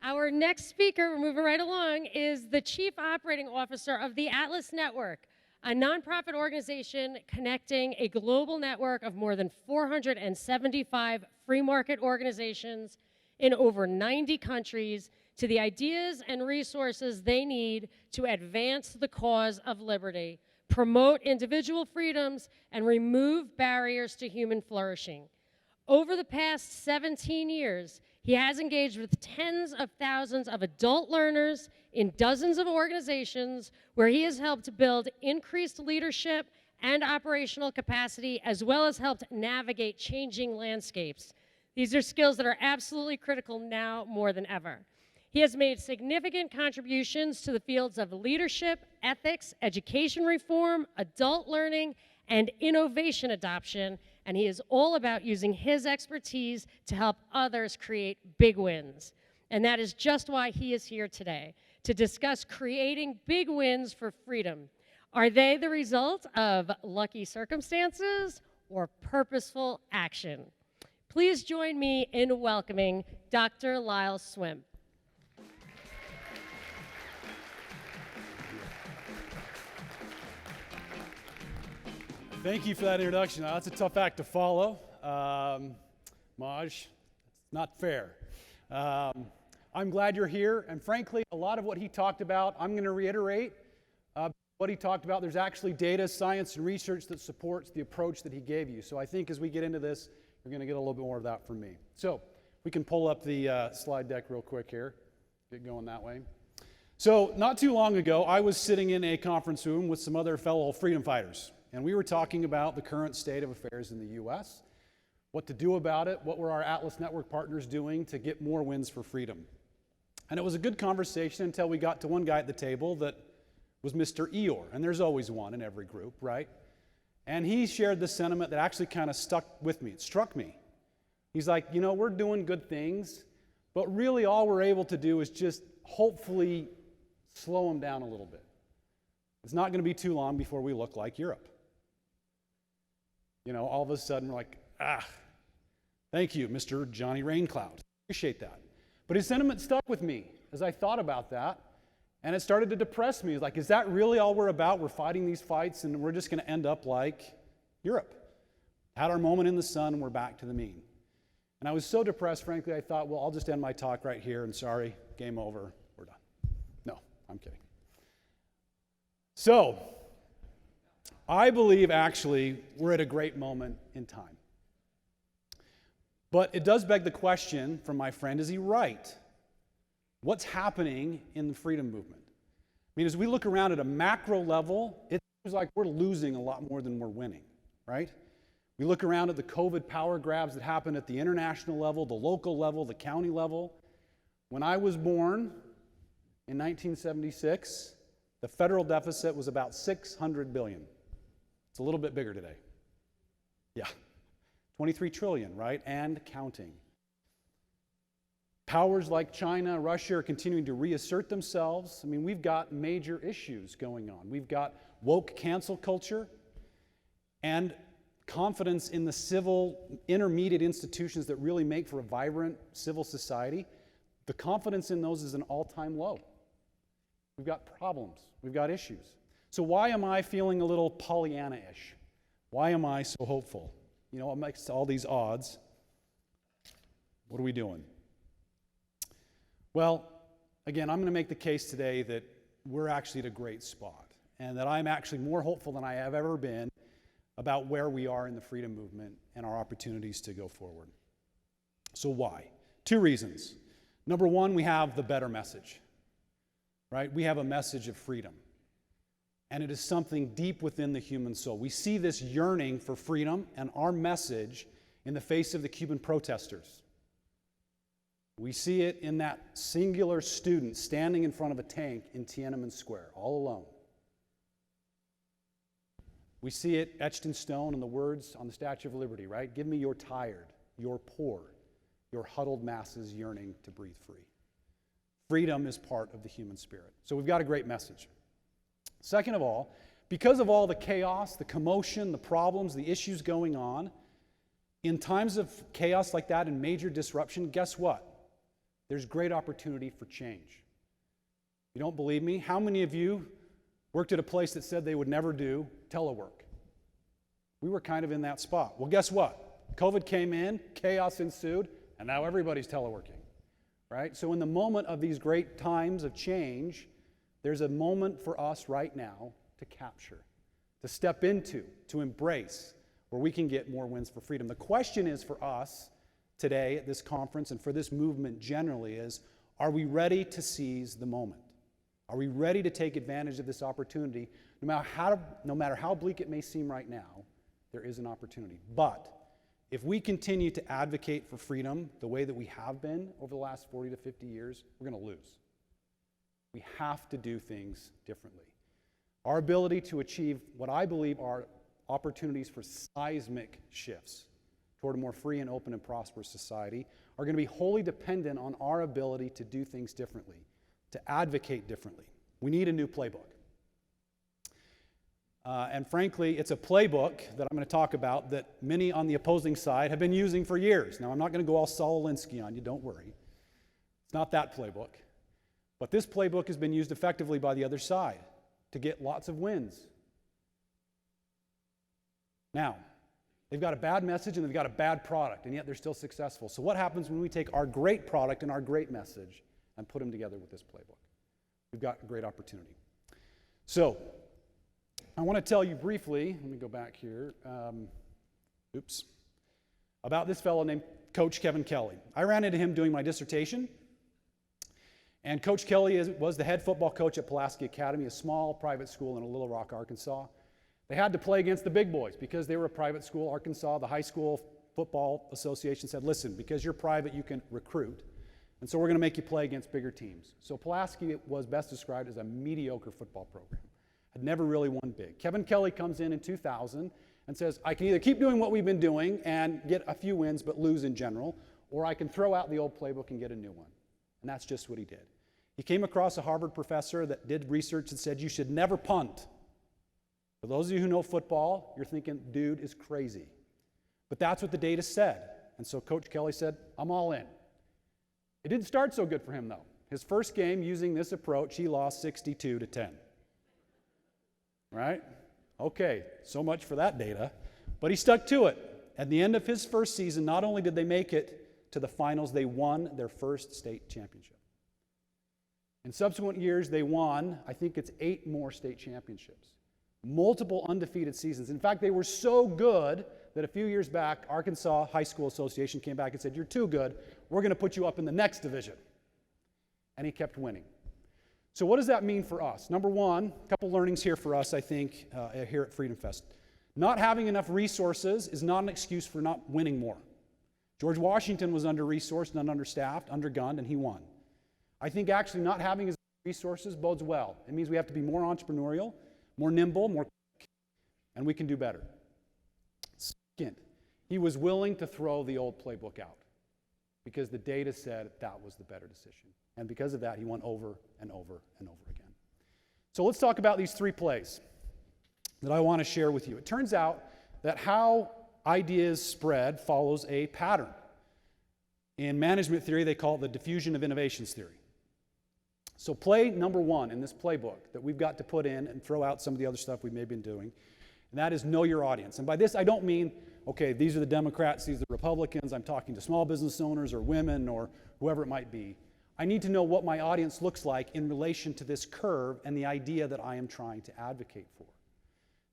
Our next speaker, we're moving right along, is the Chief Operating Officer of the Atlas Network, a nonprofit organization connecting a global network of more than 475 free market organizations in over 90 countries to the ideas and resources they need to advance the cause of liberty, promote individual freedoms, and remove barriers to human flourishing. Over the past 17 years, he has engaged with tens of thousands of adult learners in dozens of organizations where he has helped build increased leadership and operational capacity, as well as helped navigate changing landscapes. These are skills that are absolutely critical now more than ever. He has made significant contributions to the fields of leadership, ethics, education reform, adult learning, and innovation adoption, and he is all about using his expertise to help others create big wins. And that is just why he is here today, to discuss creating big wins for freedom. Are they the result of lucky circumstances or purposeful action? Please join me in welcoming Dr. Lyall Swim. Thank you for that introduction. That's a tough act to follow. Maj, it's not fair. I'm glad you're here, and frankly, a lot of what he talked about, I'm going to reiterate what he talked about. There's actually data, science, and research that supports the approach that he gave you. So I think as we get into this, you're going to get a little bit more of that from me. So we can pull up the slide deck real quick here. Get going that way. So not too long ago, I was sitting in a conference room with some other fellow freedom fighters. And we were talking about the current state of affairs in the U.S., what to do about it, what were our Atlas Network partners doing to get more wins for freedom. And it was a good conversation until we got to one guy at the table that was Mr. Eeyore, and there's always one in every group, right? And he shared the sentiment that actually kind of stuck with me. It struck me. He's like, you know, we're doing good things, but really all we're able to do is just hopefully slow them down a little bit. It's not going to be too long before we look like Europe. You know, all of a sudden we're like, thank you, Mr. Johnny Raincloud. Appreciate that. But his sentiment stuck with me as I thought about that, and it started to depress me. It's like, is that really all we're about? We're fighting these fights, and we're just going to end up like Europe. Had our moment in the sun, and we're back to the mean. And I was so depressed, frankly, I thought, well, I'll just end my talk right here, and sorry, game over, we're done. No, I'm kidding. So, I believe, actually, we're at a great moment in time. But it does beg the question from my friend, is he right? What's happening in the freedom movement? I mean, as we look around at a macro level, it seems like we're losing a lot more than we're winning, right? We look around at the COVID power grabs that happen at the international level, the local level, the county level. When I was born in 1976, the federal deficit was about $600 billion. It's a little bit bigger today. Yeah, 23 trillion, right? And counting. Powers like China, Russia are continuing to reassert themselves. I mean, we've got major issues going on. We've got woke cancel culture and confidence in the civil intermediate institutions that really make for a vibrant civil society. The confidence in those is an all-time low. We've got problems. We've got issues. So why am I feeling a little Pollyanna-ish? Why am I so hopeful? You know, amidst all these odds, what are we doing? Well, again, I'm going to make the case today that we're actually at a great spot, and that I'm actually more hopeful than I have ever been about where we are in the freedom movement and our opportunities to go forward. So why? Two reasons. Number one, we have the better message, right? We have a message of freedom. And it is something deep within the human soul. We see this yearning for freedom and our message in the face of the Cuban protesters. We see it in that singular student standing in front of a tank in Tiananmen Square, all alone. We see it etched in stone in the words on the Statue of Liberty, right? Give me your tired, your poor, your huddled masses yearning to breathe free. Freedom is part of the human spirit. So we've got a great message. Second of all, because of all the chaos, the commotion, the problems, the issues going on, in times of chaos like that and major disruption, guess what? there's great opportunity for change. You don't believe me? How many of you worked at a place that said they would never do telework? We were kind of in that spot. Well, guess what? COVID came in, chaos ensued, and now everybody's teleworking, right? So in the moment of these great times of change, there's a moment for us right now to capture, to step into, to embrace, where we can get more wins for freedom. The question is for us today at this conference and for this movement generally is, are we ready to seize the moment? Are we ready to take advantage of this opportunity? No matter how bleak it may seem right now, there is an opportunity. But if we continue to advocate for freedom the way that we have been over the last 40 to 50 years, we're going to lose. We have to do things differently. Our ability to achieve what I believe are opportunities for seismic shifts toward a more free and open and prosperous society are going to be wholly dependent on our ability to do things differently, to advocate differently. We need a new playbook. And frankly, it's a playbook that I'm going to talk about that many on the opposing side have been using for years. Now, I'm not going to go all Saul Alinsky on you, don't worry. It's not that playbook. But this playbook has been used effectively by the other side to get lots of wins. Now, they've got a bad message and they've got a bad product, and yet they're still successful. So what happens when we take our great product and our great message and put them together with this playbook? We've got a great opportunity. So, I want to tell you briefly, let me go back here, about this fellow named Coach Kevin Kelly. I ran into him doing my dissertation, and Coach Kelly was the head football coach at Pulaski Academy, a small private school in Little Rock, Arkansas. They had to play against the big boys because they were a private school. Arkansas, the High School Football Association said, listen, because you're private, you can recruit. And so we're going to make you play against bigger teams. So Pulaski was best described as a mediocre football program. Had never really won big. Kevin Kelly comes in 2000 and says, I can either keep doing what we've been doing and get a few wins but lose in general, or I can throw out the old playbook and get a new one. And that's just what he did. He came across a Harvard professor that did research and said, you should never punt. For those of you who know football, you're thinking, dude is crazy. But that's what the data said. And so Coach Kelly said, I'm all in. It didn't start so good for him, though. His first game using this approach, he lost 62-10. Right? Okay, so much for that data. But he stuck to it. At the end of his first season, not only did they make it to the finals, they won their first state championship. In subsequent years, they won, I think it's 8 more state championships. Multiple undefeated seasons. In fact, they were so good that a few years back, Arkansas High School Association came back and said, you're too good, we're going to put you up in the next division. And he kept winning. So what does that mean for us? Number one, a couple learnings here for us, I think, here at FreedomFest. Not having enough resources is not an excuse for not winning more. George Washington was under-resourced and understaffed, undergunned, and he won. I think actually not having as many resources bodes well. It means we have to be more entrepreneurial, more nimble, more quick, and we can do better. Second, he was willing to throw the old playbook out because the data said that was the better decision. And because of that, he won over and over and over again. So let's talk about these 3 plays that I want to share with you. It turns out that how ideas spread follows a pattern. In management theory, they call it the diffusion of innovations theory. So play number 1 in this playbook that we've got to put in and throw out some of the other stuff we may have been doing, and that is know your audience. And by this, I don't mean, okay, these are the Democrats, these are the Republicans, I'm talking to small business owners or women or whoever it might be. I need to know what my audience looks like in relation to this curve and the idea that I am trying to advocate for.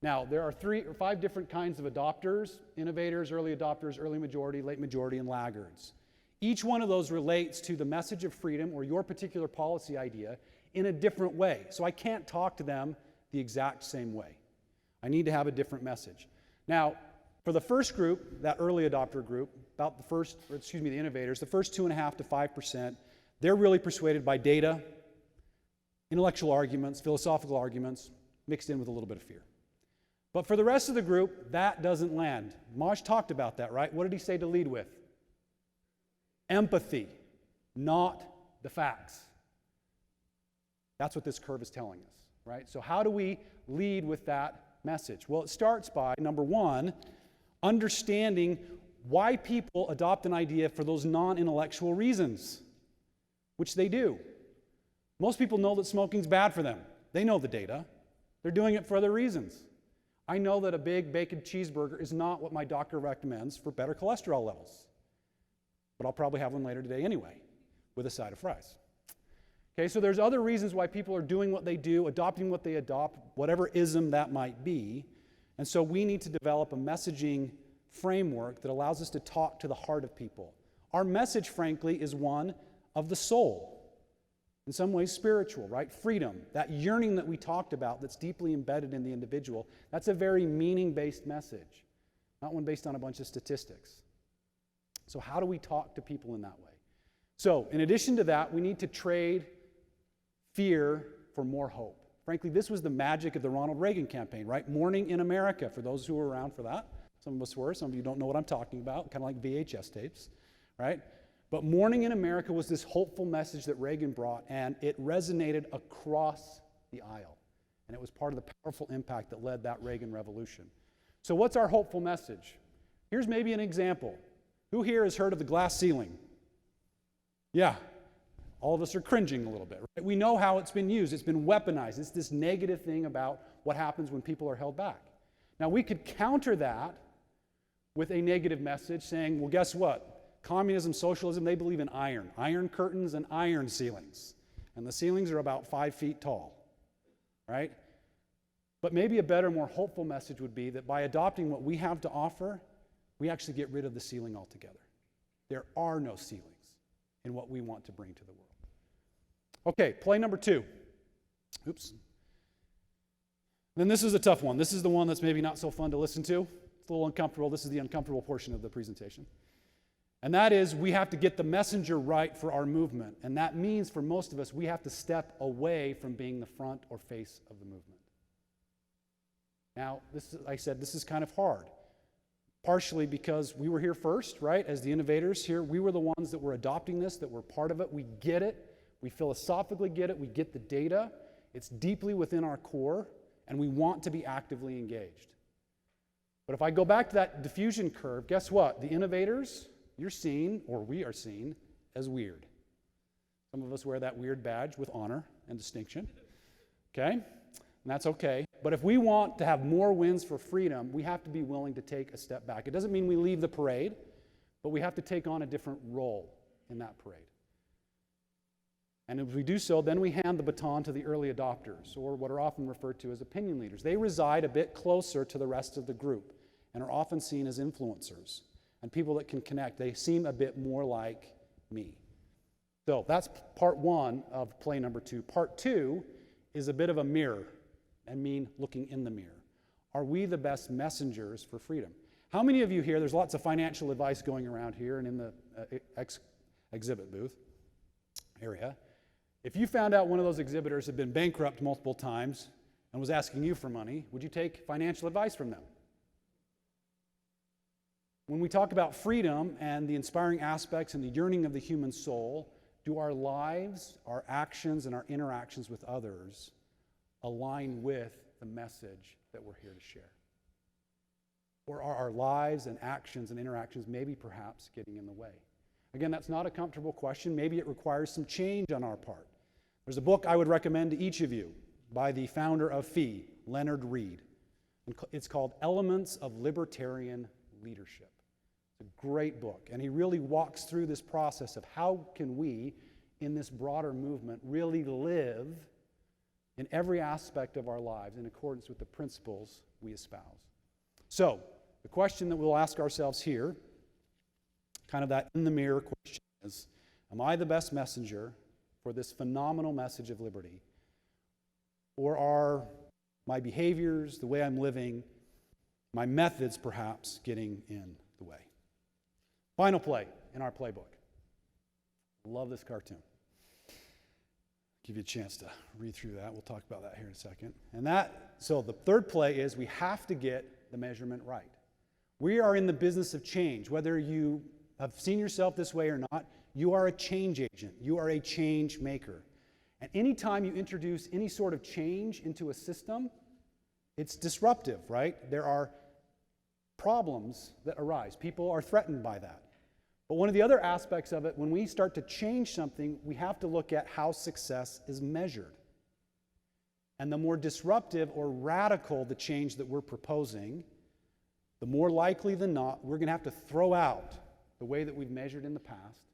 Now, there are 3 or 5 different kinds of adopters: innovators, early adopters, early majority, late majority, and laggards. Each one of those relates to the message of freedom or your particular policy idea in a different way. So I can't talk to them the exact same way. I need to have a different message. Now, for the first group, that early adopter group, the innovators, the first 2.5% to 5%, they're really persuaded by data, intellectual arguments, philosophical arguments, mixed in with a little bit of fear. But for the rest of the group, that doesn't land. Maj talked about that, right? What did he say to lead with? Empathy, not the facts. That's what this curve is telling us, right? So how do we lead with that message? Well, it starts by, number 1, understanding why people adopt an idea for those non-intellectual reasons. which they do. Most people know that smoking's bad for them. They know the data. They're doing it for other reasons. I know that a big bacon cheeseburger is not what my doctor recommends for better cholesterol levels. But I'll probably have one later today anyway, with a side of fries. Okay, so there's other reasons why people are doing what they do, adopting what they adopt, whatever ism that might be. And so we need to develop a messaging framework that allows us to talk to the heart of people. Our message, frankly, is one of the soul. In some ways spiritual, right? Freedom, that yearning that we talked about that's deeply embedded in the individual, that's a very meaning-based message, not one based on a bunch of statistics. So how do we talk to people in that way? So in addition to that, we need to trade fear for more hope. Frankly, this was the magic of the Ronald Reagan campaign, right? Morning in America, for those who were around for that. Some of us were, some of you don't know what I'm talking about, kind of like VHS tapes, right? But Morning in America was this hopeful message that Reagan brought, and it resonated across the aisle. And it was part of the powerful impact that led that Reagan revolution. So what's our hopeful message? Here's maybe an example. Who here has heard of the glass ceiling? Yeah. All of us are cringing a little bit, right? We know how it's been used. It's been weaponized. It's this negative thing about what happens when people are held back. Now, we could counter that with a negative message saying, well, guess what? Communism, socialism, they believe in iron curtains and iron ceilings. And the ceilings are about 5 feet tall, right? But maybe a better, more hopeful message would be that by adopting what we have to offer, we actually get rid of the ceiling altogether. There are no ceilings in what we want to bring to the world. Okay, play number 2. Oops. Then this is a tough one. This is the one that's maybe not so fun to listen to. It's a little uncomfortable. This is the uncomfortable portion of the presentation. And that is, we have to get the messenger right for our movement. And that means, for most of us, we have to step away from being the front or face of the movement. Now, I said this is kind of hard. Partially because we were here first, right? As the innovators here, we were the ones that were adopting this, that were part of it. We get it. We philosophically get it. We get the data. It's deeply within our core, and we want to be actively engaged. But if I go back to that diffusion curve, guess what? The innovators, you're seen, or we are seen, as weird. Some of us wear that weird badge with honor and distinction, okay? And that's okay. But if we want to have more wins for freedom, we have to be willing to take a step back. It doesn't mean we leave the parade, but we have to take on a different role in that parade. And if we do so, then we hand the baton to the early adopters, or what are often referred to as opinion leaders. They reside a bit closer to the rest of the group and are often seen as influencers and people that can connect. They seem a bit more like me. So that's part 1 of play number 2. Part 2 is a bit of a mirror, and mean looking in the mirror. Are we the best messengers for freedom? How many of you here, there's lots of financial advice going around here and in the exhibit booth area. If you found out one of those exhibitors had been bankrupt multiple times and was asking you for money, would you take financial advice from them? When we talk about freedom and the inspiring aspects and the yearning of the human soul, do our lives, our actions, and our interactions with others align with the message that we're here to share? Or are our lives and actions and interactions maybe perhaps getting in the way? Again, that's not a comfortable question. Maybe it requires some change on our part. There's a book I would recommend to each of you by the founder of FEE, Leonard Read. It's called Elements of Libertarian Leadership. It's a great book, and he really walks through this process of how can we, in this broader movement, really live in every aspect of our lives in accordance with the principles we espouse. So, the question that we'll ask ourselves here, kind of that in the mirror question, is, am I the best messenger for this phenomenal message of liberty? Or are my behaviors, the way I'm living, my methods perhaps getting in the way? Final play in our playbook. Love this cartoon. Give you a chance to read through that. We'll talk about that here in a second. So the third play is we have to get the measurement right. We are in the business of change. Whether you have seen yourself this way or not, you are a change agent. You are a change maker. And anytime you introduce any sort of change into a system, it's disruptive, right? There are problems that arise. People are threatened by that. But one of the other aspects of it, when we start to change something, we have to look at how success is measured. And the more disruptive or radical the change that we're proposing, the more likely than not, we're going to have to throw out the way that we've measured in the past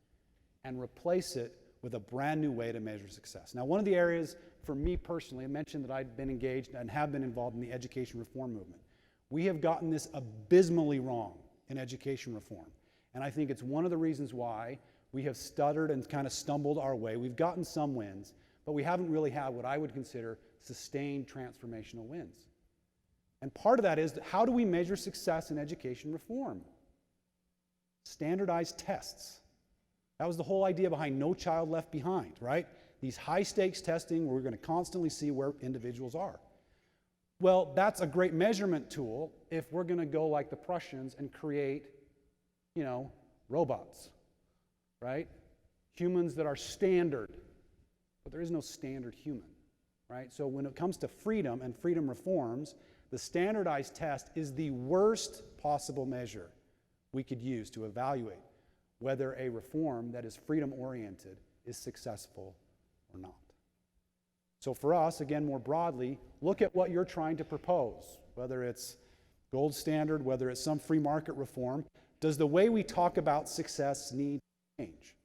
and replace it with a brand new way to measure success. Now, one of the areas for me personally, I mentioned that I'd been engaged and have been involved in the education reform movement. We have gotten this abysmally wrong in education reform. And I think it's one of the reasons why we have stuttered and kind of stumbled our way. We've gotten some wins, but we haven't really had what I would consider sustained transformational wins. And part of that is, how do we measure success in education reform? Standardized tests. That was the whole idea behind No Child Left Behind, right? These high-stakes testing where we're going to constantly see where individuals are. Well, that's a great measurement tool if we're going to go like the Prussians and create, robots, right? Humans that are standard. But there is no standard human, right? So when it comes to freedom and freedom reforms, the standardized test is the worst possible measure we could use to evaluate whether a reform that is freedom-oriented is successful or not. So for us, again, more broadly, look at what you're trying to propose, whether it's gold standard, whether it's some free market reform. Does the way we talk about success need to change?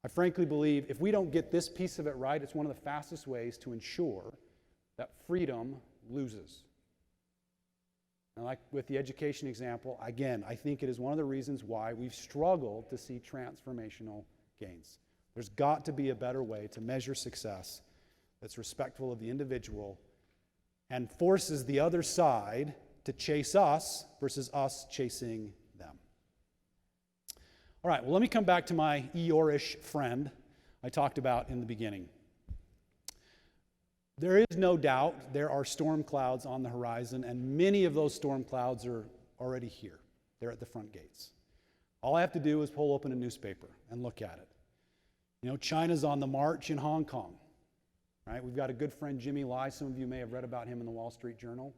I frankly believe if we don't get this piece of it right, it's one of the fastest ways to ensure that freedom loses. And like with the education example, again, I think it is one of the reasons why we've struggled to see transformational gains. There's got to be a better way to measure success that's respectful of the individual and forces the other side to chase us versus us chasing them. All right, well, let me come back to my Eeyore-ish friend I talked about in the beginning. There is no doubt there are storm clouds on the horizon, and many of those storm clouds are already here. They're at the front gates. All I have to do is pull open a newspaper and look at it. China's on the march in Hong Kong, right? We've got a good friend, Jimmy Lai. Some of you may have read about him in the Wall Street Journal,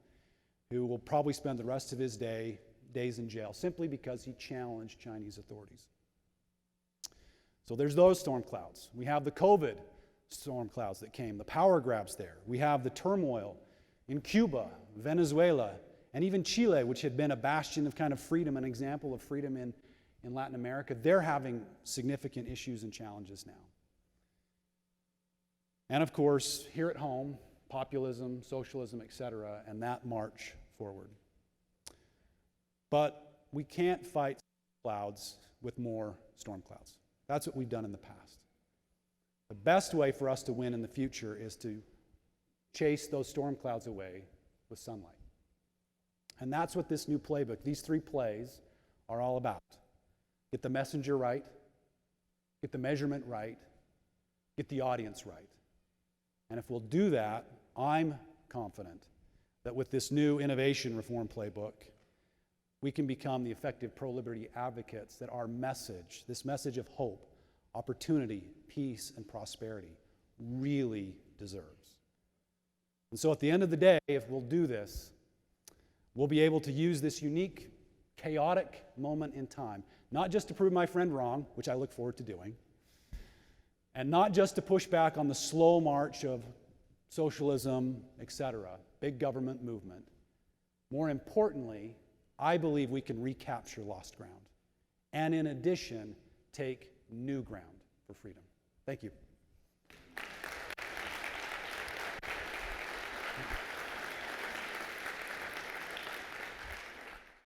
who will probably spend the rest of his days in jail simply because he challenged Chinese authorities. So there's those storm clouds. We have the COVID storm clouds that came, the power grabs there. We have the turmoil in Cuba, Venezuela, and even Chile, which had been a bastion of kind of freedom, an example of freedom in Latin America. They're having significant issues and challenges now. And of course, here at home, populism, socialism, etc., and that march forward. But we can't fight clouds with more storm clouds. That's what we've done in the past. The best way for us to win in the future is to chase those storm clouds away with sunlight. And that's what this new playbook, these 3 plays, are all about. Get the messenger right, get the measurement right, get the audience right. And if we'll do that, I'm confident that with this new innovation reform playbook, we can become the effective pro-liberty advocates that our message, this message of hope, opportunity, peace, and prosperity, really deserves. And so at the end of the day, if we'll do this, we'll be able to use this unique, chaotic moment in time, not just to prove my friend wrong, which I look forward to doing, and not just to push back on the slow march of socialism, etc., big government movement. More importantly, I believe we can recapture lost ground, and in addition, take new ground for freedom. Thank you.